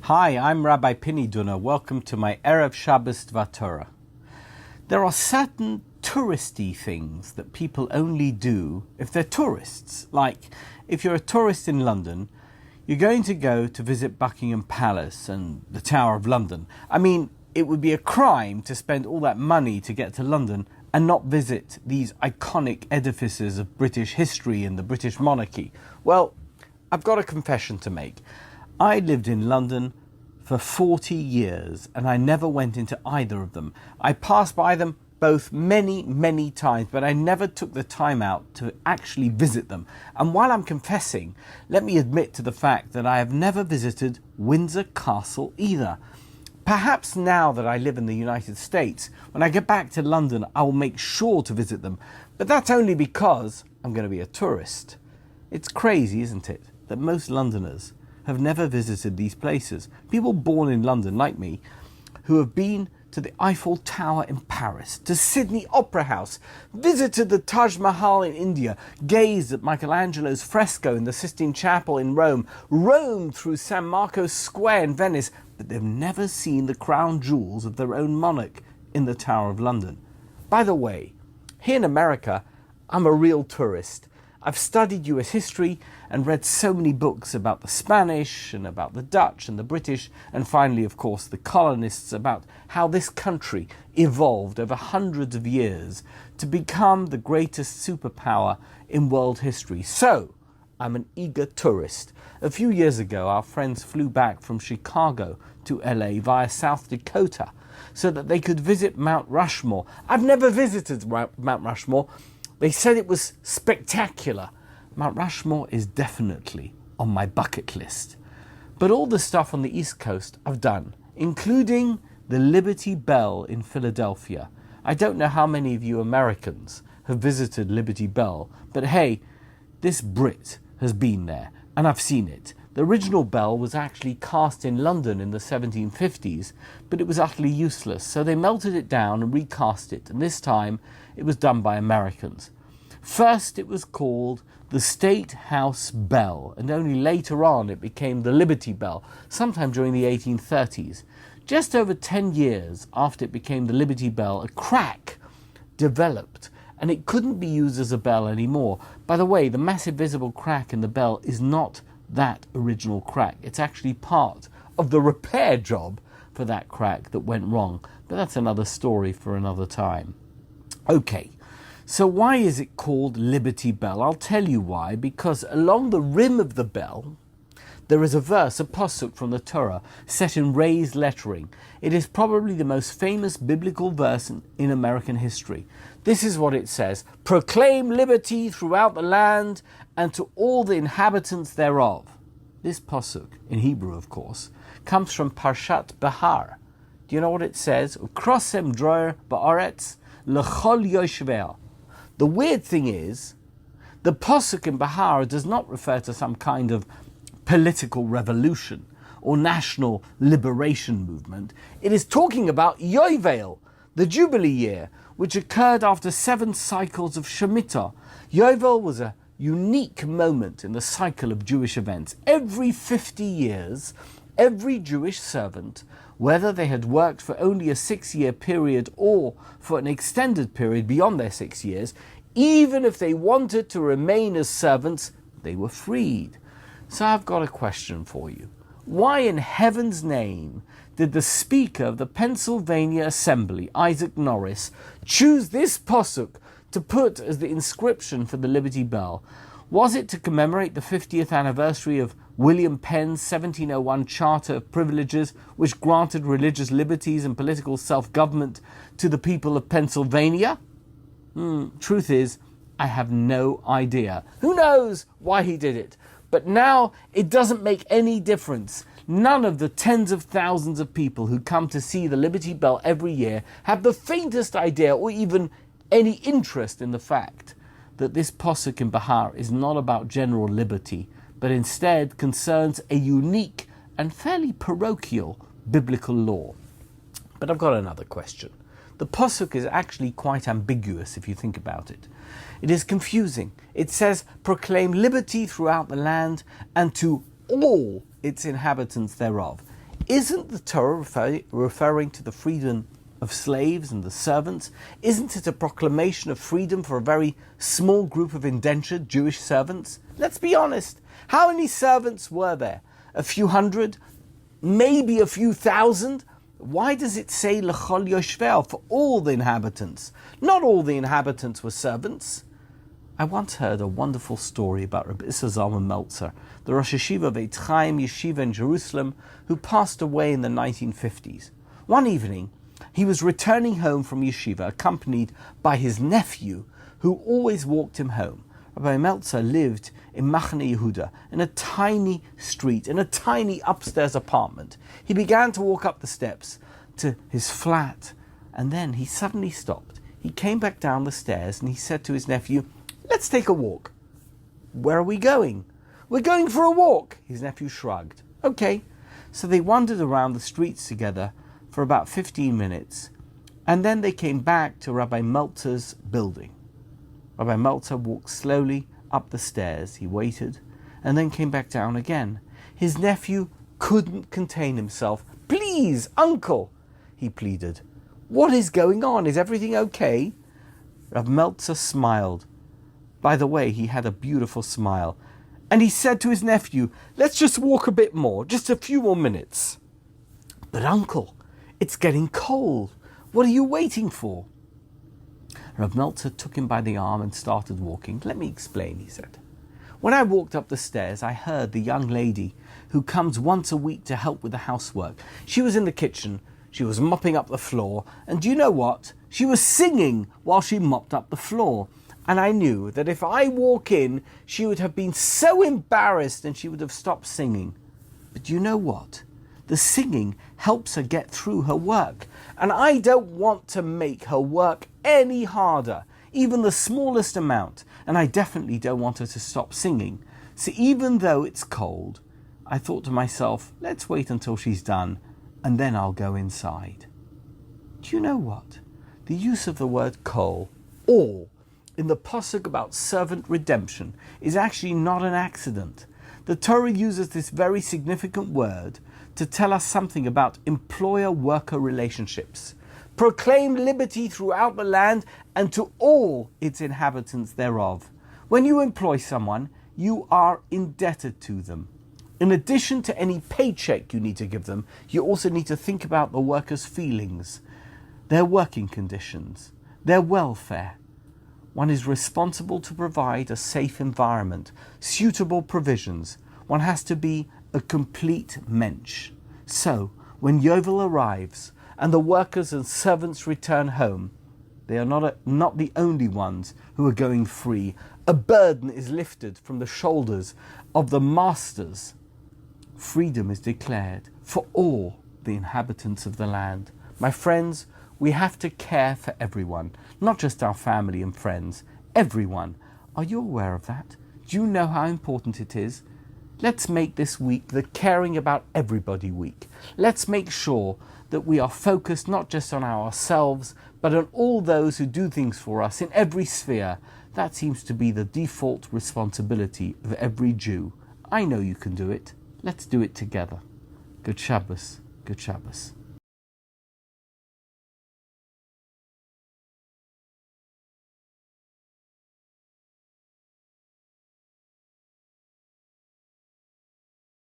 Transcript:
Hi, I'm Rabbi Piniduna. Welcome to my Erev Shabbos Torah. There are certain touristy things that people only do if they're tourists. Like, if you're a tourist in London, you're going to go to visit Buckingham Palace and the Tower of London. I mean, it would be a crime to spend all that money to get to London and not visit these iconic edifices of British history and the British monarchy. Well, I've got a confession to make. I lived in London for 40 years and I never went into either of them. I passed by them both many times, but I never took the time out to actually visit them. And while I'm confessing, let me admit to the fact that I have never visited Windsor Castle either. Perhaps now that I live in the United States, when I get back to London, I will make sure to visit them. But that's only because I'm going to be a tourist. It's crazy, isn't it, that most Londoners have never visited these places. People born in London, like me, who have been to the Eiffel Tower in Paris, to Sydney Opera House, visited the Taj Mahal in India, gazed at Michelangelo's fresco in the Sistine Chapel in Rome, roamed through San Marco Square in Venice, but they've never seen the crown jewels of their own monarch in the Tower of London. By the way, here in America, I'm a real tourist. I've studied US history and read so many books about the Spanish and about the Dutch and the British and finally, of course, the colonists, about how this country evolved over hundreds of years to become the greatest superpower in world history. So, I'm an eager tourist. A few years ago, our friends flew back from Chicago to LA via South Dakota so that they could visit Mount Rushmore. I've never visited Mount Rushmore. They said it was spectacular. Mount Rushmore is definitely on my bucket list. But all the stuff on the East Coast I've done, including the Liberty Bell in Philadelphia. I don't know how many of you Americans have visited Liberty Bell, but hey, this Brit has been there, and I've seen it. The original bell was actually cast in London in the 1750s, but it was utterly useless, so they melted it down and recast it, and this time it was done by Americans. First it was called the State House Bell, and only later on it became the Liberty Bell, sometime during the 1830s. Just over 10 years after it became the Liberty Bell, a crack developed, and it couldn't be used as a bell anymore. By the way, the massive visible crack in the bell is not that original crack. It's actually part of the repair job for that crack that went wrong. But that's another story for another time. Okay, so why is it called Liberty Bell? I'll tell you why. Because along the rim of the bell, there is a verse, a pasuk from the Torah, set in raised lettering. It is probably the most famous biblical verse in American history. This is what it says: "Proclaim liberty throughout the land and to all the inhabitants thereof." This pasuk, in Hebrew of course, comes from Parshat Behar. Do you know what it says? "Ukrosem droer ba'aretz l'chol yoshveh." The weird thing is, the pasuk in Behar does not refer to some kind of political revolution or national liberation movement. It is talking about Yovel, the Jubilee year, which occurred after 7 cycles of Shemitah. Yovel was a unique moment in the cycle of Jewish events. Every 50 years, every Jewish servant, whether they had worked for only a 6-year period or for an extended period beyond their 6 years, even if they wanted to remain as servants, they were freed. So I've got a question for you. Why in heaven's name did the Speaker of the Pennsylvania Assembly, Isaac Norris, choose this pasuk to put as the inscription for the Liberty Bell? Was it to commemorate the 50th anniversary of William Penn's 1701 Charter of Privileges, which granted religious liberties and political self-government to the people of Pennsylvania? Truth is, I have no idea. Who knows why he did it? But now it doesn't make any difference. None of the tens of thousands of people who come to see the Liberty Bell every year have the faintest idea or even any interest in the fact that this pasuk in Behar is not about general liberty, but instead concerns a unique and fairly parochial biblical law. But I've got another question. The pasuk is actually quite ambiguous if you think about it. It is confusing. It says, "Proclaim liberty throughout the land and to all its inhabitants thereof." Isn't the Torah referring to the freedom of slaves and the servants? Isn't it a proclamation of freedom for a very small group of indentured Jewish servants? Let's be honest. How many servants were there? A few hundred? Maybe a few thousand? Why does it say L'chol Yoshvel, for all the inhabitants? Not all the inhabitants were servants. I once heard a wonderful story about Rabbi Zalman Meltzer, the Rosh Yeshiva of Eitz Chaim Yeshiva in Jerusalem, who passed away in the 1950s. One evening, he was returning home from yeshiva, accompanied by his nephew, who always walked him home. Rabbi Meltzer lived in Machane Yehuda, in a tiny street, in a tiny upstairs apartment. He began to walk up the steps to his flat, and then he suddenly stopped. He came back down the stairs and he said to his nephew, "Let's take a walk." "Where are we going?" "We're going for a walk." His nephew shrugged. "Okay." So they wandered around the streets together for about 15 minutes, and then they came back to Rabbi Meltzer's building. Rabbi Meltzer walked slowly up the stairs. He waited, and then came back down again. His nephew couldn't contain himself. "Please, uncle," he pleaded. "What is going on? Is everything okay?" Rabbi Meltzer smiled. By the way, he had a beautiful smile. And he said to his nephew, "Let's just walk a bit more, just a few more minutes." "But uncle, it's getting cold. What are you waiting for?" Rav Meltzer took him by the arm and started walking. "Let me explain," he said. "When I walked up the stairs, I heard the young lady who comes once a week to help with the housework. She was in the kitchen. She was mopping up the floor. And do you know what? She was singing while she mopped up the floor. And I knew that if I walk in, she would have been so embarrassed and she would have stopped singing. But you know what? The singing helps her get through her work. And I don't want to make her work any harder, even the smallest amount. And I definitely don't want her to stop singing. So even though it's cold, I thought to myself, let's wait until she's done, and then I'll go inside." Do you know what? The use of the word kol, or, in the pasuk about servant redemption, is actually not an accident. The Torah uses this very significant word to tell us something about employer-worker relationships. Proclaim liberty throughout the land and to all its inhabitants thereof. When you employ someone, you are indebted to them. In addition to any paycheck you need to give them, you also need to think about the workers' feelings, their working conditions, their welfare. One is responsible to provide a safe environment, suitable provisions. One has to be a complete mensch. So, when Yovel arrives and the workers and servants return home, they are not the only ones who are going free. A burden is lifted from the shoulders of the masters. Freedom is declared for all the inhabitants of the land. My friends, we have to care for everyone, not just our family and friends, everyone. Are you aware of that? Do you know how important it is? Let's make this week the Caring About Everybody week. Let's make sure that we are focused not just on ourselves, but on all those who do things for us in every sphere. That seems to be the default responsibility of every Jew. I know you can do it. Let's do it together. Good Shabbos. Good Shabbos.